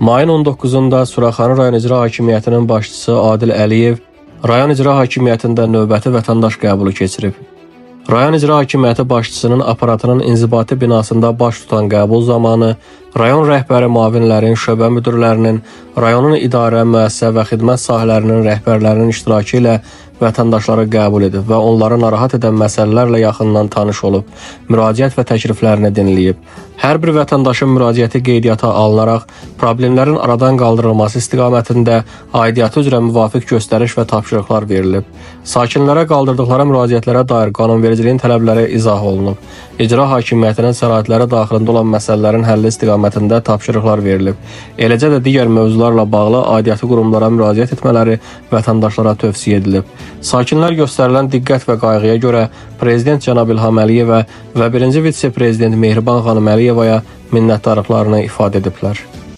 Mayın 19-da Suraxanı rayon icra hakimiyyətinin başçısı Adil Əliyev rayon icra hakimiyyətində növbəti vətəndaş qəbulu keçirib. Rayon icra hakimiyyəti başçısının aparatının inzibati binasında baş tutan qəbul zamanı rayon rəhbəri müavinlərin, şöbə müdirlərinin, rayonun idarə, müəssisə və xidmət sahələrinin rəhbərlərinin iştirakı ilə vətəndaşları qəbul edib və onları narahat edən məsələlərlə yaxından tanış olub, müraciət və təkliflərini dinləyib. Hər bir vətəndaşın müraciəti qeydiyyata alınaraq, problemlərin aradan qaldırılması istiqamətində aidiyyatı üzrə müvafiq göstəriş və tapşırıqlar verilib. Sakinlərə qaldırdıqları müraciətlərə dair qanunvericiliyin tələbləri izah olunub. İcra hakimiyyətinin səlahiyyətləri daxilində olan məsələlərin həlli istiqamətində tapşırıqlar verilib. Eləcə də digər mövzularla bağlı aidiyyatı qurumlara müraciət etmələri vətəndaşlara tövsiyə edilib. Sakinlər göstərilən diqqət və qayğıya görə Prezident cənab İlham Əliyevə və 1-ci vitse-prezident Mehriban xanım Əliyevaya minnətdarlıqlarını ifadə ediblər.